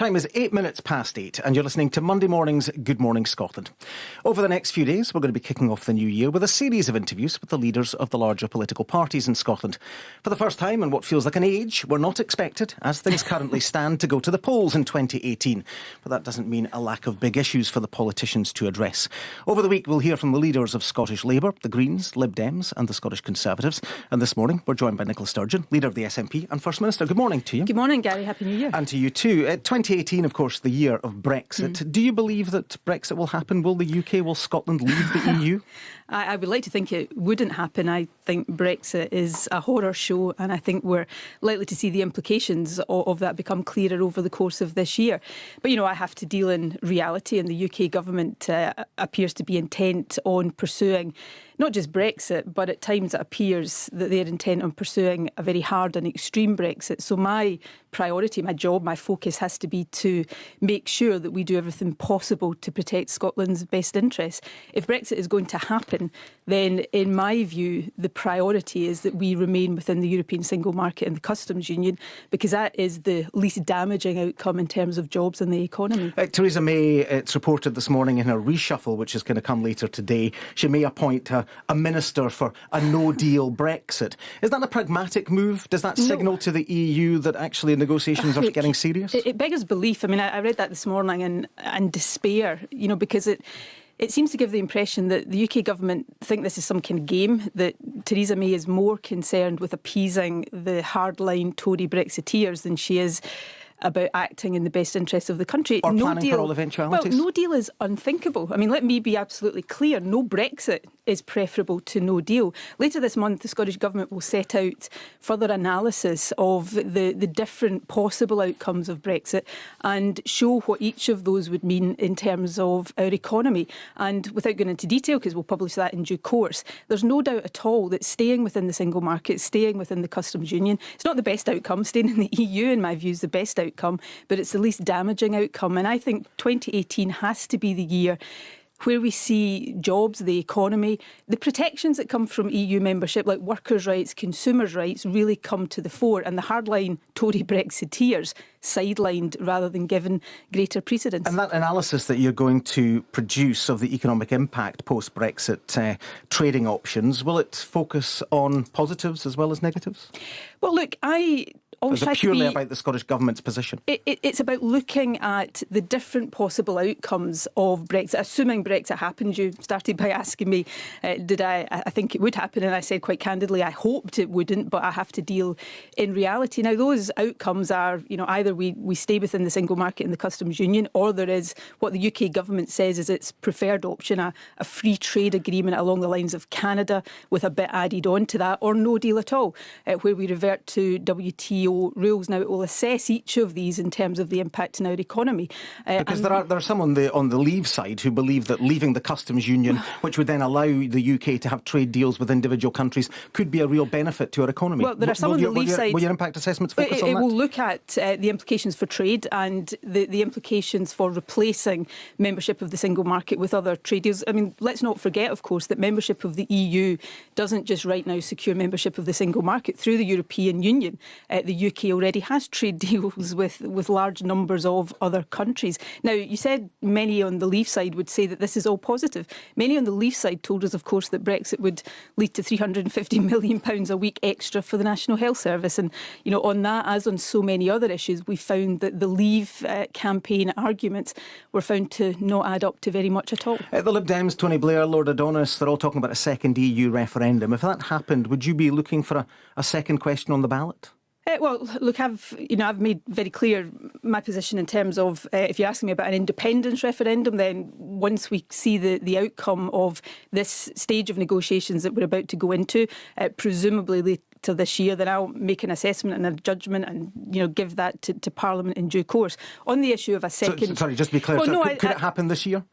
Time is 8 minutes past 8 and you're listening to Monday morning's Good Morning Scotland. Over the next few days, we're going to be kicking off the new year with a series of interviews with the leaders of the larger political parties in Scotland. For the first time in what feels like an age, we're not expected, as things currently stand, to go to the polls in 2018. But that doesn't mean a lack of big issues for the politicians to address. Over the week, we'll hear from the leaders of Scottish Labour, the Greens, Lib Dems and the Scottish Conservatives. And this morning, we're joined by Nicola Sturgeon, leader of the SNP and First Minister. Good morning to you. Good morning, Gary. Happy New Year. And to you too. 2018, of course, the year of Brexit. Do you believe that Brexit will happen? Will the UK, will Scotland leave the EU? I would like to think it wouldn't happen. I think Brexit is a horror show, and I think we're likely to see the implications of that become clearer over the course of this year. But, you know, I have to deal in reality, and the UK government appears to be intent on pursuing not just Brexit, but at times it appears that they're intent on pursuing a very hard and extreme Brexit. So my priority, my job, my focus has to be to make sure that we do everything possible to protect Scotland's best interests. If Brexit is going to happen, then in my view, the priority is that we remain within the European single market and the customs union, because that is the least damaging outcome in terms of jobs and the economy. Theresa May, it's reported this morning in her reshuffle, which is going to come later today, she may appoint a minister for a no-deal Brexit. Is that a pragmatic move? Does that signal to the EU that actually negotiations are getting serious? It beggars belief. I mean, I read that this morning and despair, you know, because it seems to give the impression that the UK government think this is some kind of game, that Theresa May is more concerned with appeasing the hardline Tory Brexiteers than she is about acting in the best interests of the country. Or planning for all eventualities? Well, no deal is unthinkable. I mean, let me be absolutely clear. No Brexit is preferable to no deal. Later this month, the Scottish Government will set out further analysis of the different possible outcomes of Brexit and show what each of those would mean in terms of our economy. And without going into detail, because we'll publish that in due course, there's no doubt at all that staying within the single market, staying within the customs union, it's not the best outcome. Staying in the EU, in my view, is the best outcome, but it's the least damaging outcome. And I think 2018 has to be the year where we see jobs, the economy, the protections that come from EU membership, like workers' rights, consumers' rights, really come to the fore, and the hardline Tory Brexiteers sidelined rather than given greater precedence. And that analysis that you're going to produce of the economic impact post-Brexit trading options, will it focus on positives as well as negatives? Well, look, is it purely about the Scottish Government's position? It's about looking at the different possible outcomes of Brexit. Assuming Brexit happens, you started by asking me, I think it would happen, and I said quite candidly I hoped it wouldn't, but I have to deal in reality. Now, those outcomes are, you know, either we stay within the single market and the customs union, or there is what the UK government says is its preferred option, a free trade agreement along the lines of Canada with a bit added on to that, or no deal at all, where we revert to WTO rules. Now, it will assess each of these in terms of the impact on our economy. Because there are some on the Leave side who believe that leaving the customs union, which would then allow the UK to have trade deals with individual countries, could be a real benefit to our economy. Well, there are some on the Leave side. Will your impact assessments focus on that? It will look at the implications for trade and the implications for replacing membership of the single market with other trade deals. I mean, let's not forget, of course, that membership of the EU doesn't just right now secure membership of the single market. Through the European Union, the UK already has trade deals with large numbers of other countries. Now, you said many on the Leave side would say that this is all positive. Many on the Leave side told us, of course, that Brexit would lead to £350 million a week extra for the National Health Service. And, you know, on that, as on so many other issues, we found that the Leave campaign arguments were found to not add up to very much at all. The Lib Dems, Tony Blair, Lord Adonis, they're all talking about a second EU referendum. If that happened, would you be looking for a second question on the ballot? Well, look, I've made very clear my position in terms of if you're asking me about an independence referendum, then once we see the outcome of this stage of negotiations that we're about to go into, presumably later this year, then I'll make an assessment and a judgment and, you know, give that to Parliament in due course. On the issue of a second... Sorry, just to be clear, could it happen this year?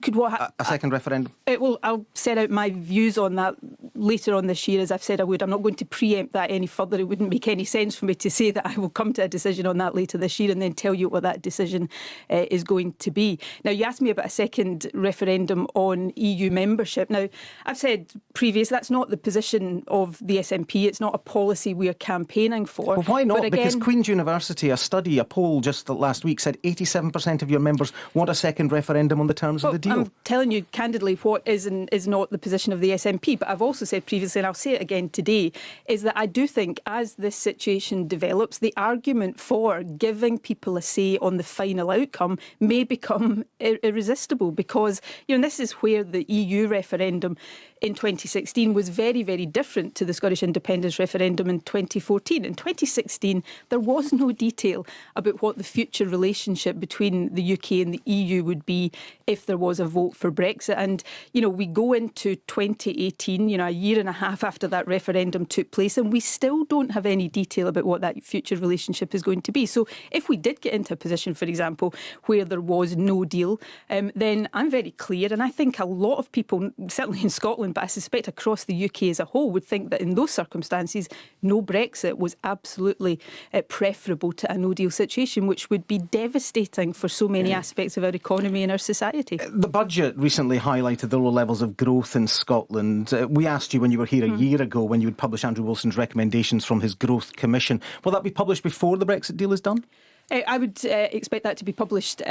Could what a second referendum? Well, I'll set out my views on that later on this year, as I've said I would. I'm not going to preempt that any further. It wouldn't make any sense for me to say that I will come to a decision on that later this year and then tell you what that decision is going to be. Now, you asked me about a second referendum on EU membership. Now, I've said previously that's not the position of the SNP. It's not a policy we are campaigning for. Well, why not? But again, because Queen's University, a poll just last week said 87% of your members want a second referendum on the terms of the deal. I'm telling you candidly what is and is not the position of the SNP. But I've also said previously, and I'll say it again today, is that I do think as this situation develops, the argument for giving people a say on the final outcome may become irresistible, because this is where the EU referendum in 2016 was very, very different to the Scottish independence referendum in 2014. In 2016, there was no detail about what the future relationship between the UK and the EU would be if there was a vote for Brexit. And, we go into 2018, a year and a half after that referendum took place, and we still don't have any detail about what that future relationship is going to be. So if we did get into a position, for example, where there was no deal, then I'm very clear, and I think a lot of people, certainly in Scotland, but I suspect across the UK as a whole, would think that in those circumstances, no Brexit was absolutely preferable to a no-deal situation, which would be devastating for so many aspects of our economy and our society. The budget recently highlighted the low levels of growth in Scotland. We asked you when you were here a year ago when you would publish Andrew Wilson's recommendations from his Growth Commission. Will that be published before the Brexit deal is done? I would expect that to be published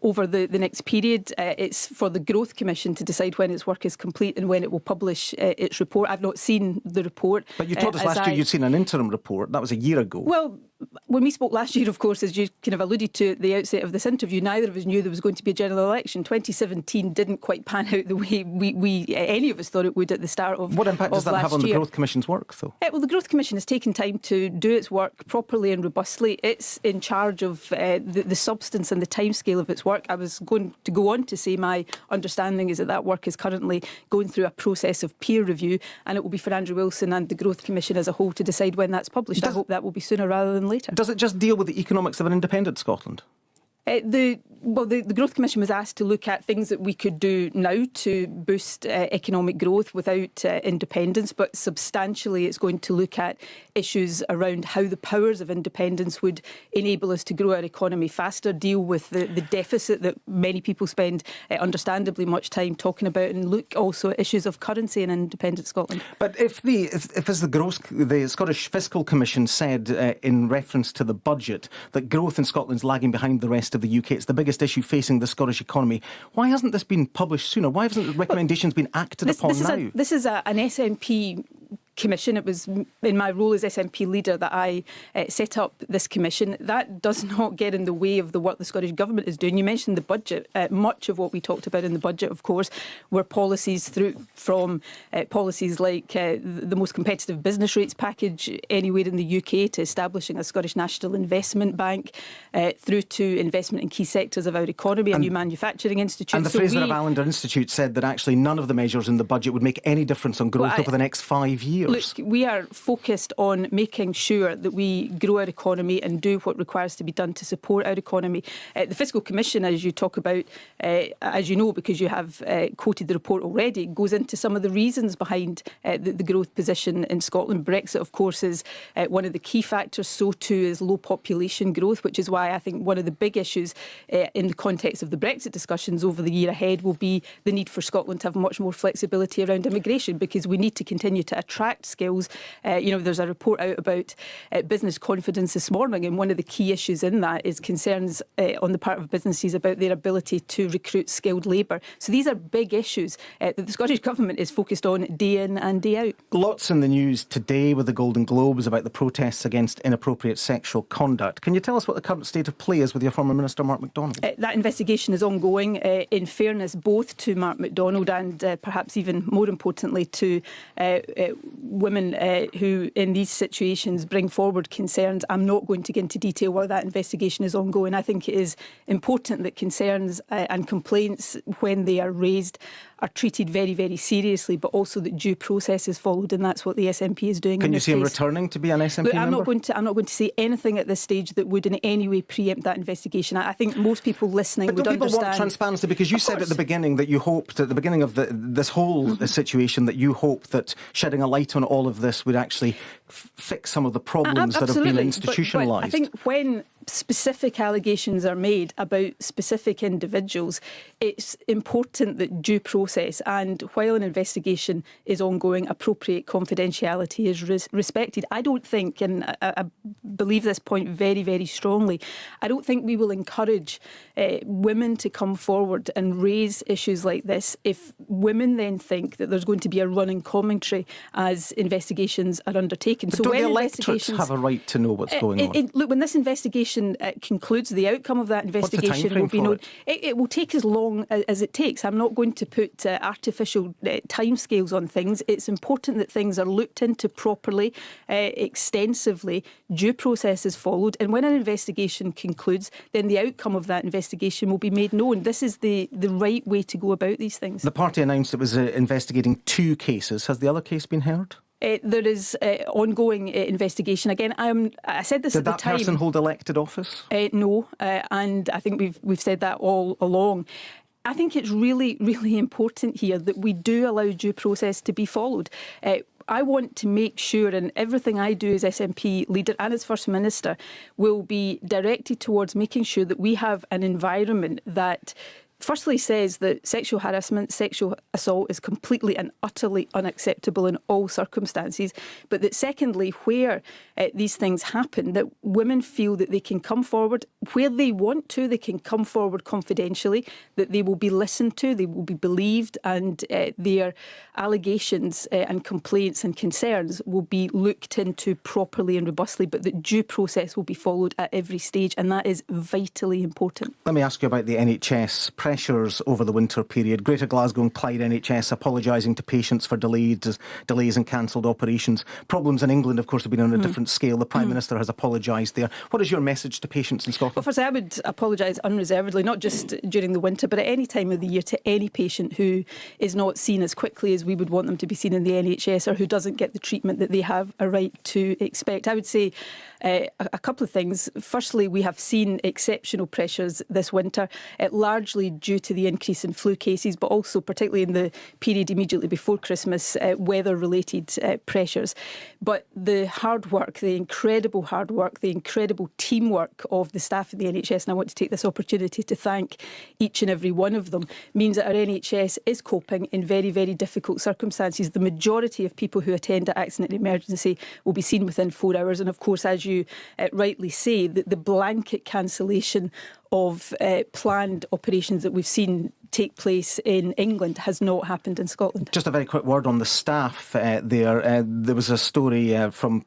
over the next period. It's for the Growth Commission to decide when its work is complete and when it will publish its report. I've not seen the report. But you told us last year you'd seen an interim report. That was a year ago. Well, when we spoke last year, of course, as you kind of alluded to at the outset of this interview, neither of us knew there was going to be a general election. 2017 didn't quite pan out the way we any of us thought it would at the start of last year. What impact does that have on the Growth Commission's work, though? Well, the Growth Commission has taken time to do its work properly and robustly. It's in charge of the substance and the timescale of its work. I was going to go on to say my understanding is that work is currently going through a process of peer review, and it will be for Andrew Wilson and the Growth Commission as a whole to decide when that's published. I hope that will be sooner rather than later. Does it just deal with the economics of an independent Scotland? The Growth Commission was asked to look at things that we could do now to boost economic growth without independence, but substantially it's going to look at issues around how the powers of independence would enable us to grow our economy faster, deal with the deficit that many people spend understandably much time talking about, and look also at issues of currency in independent Scotland. But if as the Scottish Fiscal Commission said in reference to the budget that growth in Scotland's lagging behind the rest of the UK, it's the biggest issue facing the Scottish economy. Why hasn't this been published sooner? Why haven't the recommendations been acted upon now? This is an SNP commission. It was in my role as SNP leader that I set up this commission. That does not get in the way of the work the Scottish Government is doing. You mentioned the budget. Much of what we talked about in the budget, of course, were policies from policies like the most competitive business rates package anywhere in the UK to establishing a Scottish National Investment Bank, through to investment in key sectors of our economy, a new manufacturing institute. And the Fraser of Allender Institute said that actually none of the measures in the budget would make any difference on growth over the next 5 years. Look, we are focused on making sure that we grow our economy and do what requires to be done to support our economy. The Fiscal Commission, as you talk about, as you know, because you have quoted the report already, goes into some of the reasons behind the growth position in Scotland. Brexit, of course, is one of the key factors. So too is low population growth, which is why I think one of the big issues in the context of the Brexit discussions over the year ahead will be the need for Scotland to have much more flexibility around immigration, because we need to continue to attract skills. There's a report out about business confidence this morning, and one of the key issues in that is concerns on the part of businesses about their ability to recruit skilled labour. So these are big issues that the Scottish Government is focused on day in and day out. Lots in the news today with the Golden Globes about the protests against inappropriate sexual conduct. Can you tell us what the current state of play is with your former Minister Mark MacDonald? That investigation is ongoing, in fairness both to Mark MacDonald and perhaps even more importantly to women who in these situations bring forward concerns. I'm not going to get into detail while that investigation is ongoing. I think it is important that concerns and complaints, when they are raised, are treated very, very seriously, but also that due process is followed, and that's what the SNP is doing. Can you see him returning to be an SNP Look, member? I'm not going to say anything at this stage that would in any way preempt that investigation. I think most people listening would understand. But people want transparency, because you said at the beginning that you hoped, at the beginning of this whole situation, that you hoped that shedding a light on all of this would actually fix some of the problems that have been institutionalised. But I think when specific allegations are made about specific individuals, it's important that due process, and while an investigation is ongoing, appropriate confidentiality is respected. I don't think, and I believe this point very, very strongly, I don't think we will encourage women to come forward and raise issues like this if women then think that there's going to be a running commentary as investigations are undertaken. But don't the electorates have a right to know what's going on? Look, when this investigation concludes, the outcome of that investigation will be known. It will take as long as it takes. I'm not going to put artificial timescales on things. It's important that things are looked into properly, extensively, due process is followed, and when an investigation concludes, then the outcome of that investigation will be made known. This is the right way to go about these things. The party announced it was investigating 2 cases. Has the other case been heard? There is ongoing investigation. Again, I said this at the time. Did that person hold elected office? No, and I think we've said that all along. I think it's really, really important here that we do allow due process to be followed. I want to make sure, and everything I do as SNP leader and as First Minister will be directed towards making sure that we have an environment that firstly says that sexual harassment, sexual assault is completely and utterly unacceptable in all circumstances, but that secondly, where these things happen, that women feel that they can come forward where they want to, they can come forward confidentially, that they will be listened to, they will be believed, and their allegations and complaints and concerns will be looked into properly and robustly, but that due process will be followed at every stage, and that is vitally important. Let me ask you about the NHS pressures over the winter period. Greater Glasgow and Clyde NHS apologising to patients for delays and cancelled operations. Problems in England, of course, have been on a different scale. The Prime Minister has apologised there. What is your message to patients in Scotland? Well, firstly, I would apologise unreservedly, not just during the winter, but at any time of the year, to any patient who is not seen as quickly as we would want them to be seen in the NHS, or who doesn't get the treatment that they have a right to expect. I would say a couple of things. Firstly, we have seen exceptional pressures this winter, largely due to the increase in flu cases, but also particularly in the period immediately before Christmas, weather-related pressures. But the hard work, the incredible hard work, the incredible teamwork of the staff in the NHS, and I want to take this opportunity to thank each and every one of them, means that our NHS is coping in very, very difficult circumstances. The majority of people who attend an accident and emergency will be seen within 4 hours. And of course, as you rightly say, the blanket cancellation of planned operations that we've seen take place in England has not happened in Scotland. Just a very quick word on the staff there. There was a story from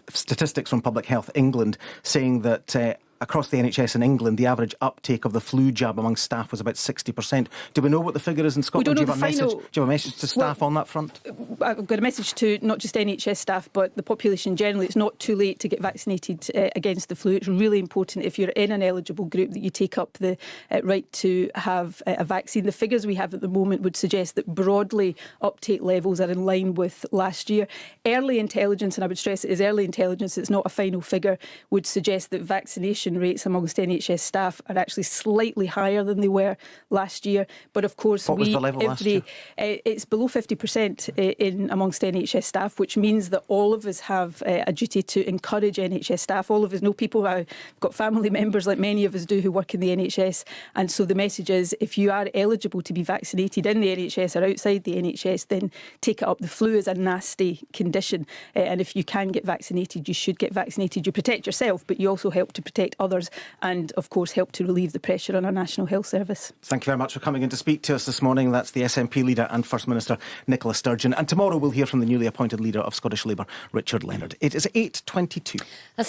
statistics from Public Health England saying that across the NHS in England, the average uptake of the flu jab among staff was about 60%. Do we know what the figure is in Scotland? Do you have a message to staff on that front? I've got a message to not just NHS staff, but the population generally. It's not too late to get vaccinated against the flu. It's really important, if you're in an eligible group, that you take up the right to have a vaccine. The figures we have at the moment would suggest that broadly uptake levels are in line with last year. Early intelligence, and I would stress it is early intelligence, it's not a final figure, would suggest that vaccination rates amongst NHS staff are actually slightly higher than they were last year. But of course, what was the level last year? It's below 50% in amongst NHS staff, which means that all of us have a duty to encourage NHS staff. All of us know people. I've got family members, like many of us do, who work in the NHS, and so the message is, if you are eligible to be vaccinated in the NHS or outside the NHS, then take it up. The flu is a nasty condition, and if you can get vaccinated, you should get vaccinated. You protect yourself, but you also help to protect others, and of course help to relieve the pressure on our National Health Service. Thank you very much for coming in to speak to us this morning. That's the SNP leader and First Minister Nicola Sturgeon. And tomorrow we'll hear from the newly appointed leader of Scottish Labour, Richard Leonard. It is 8:22.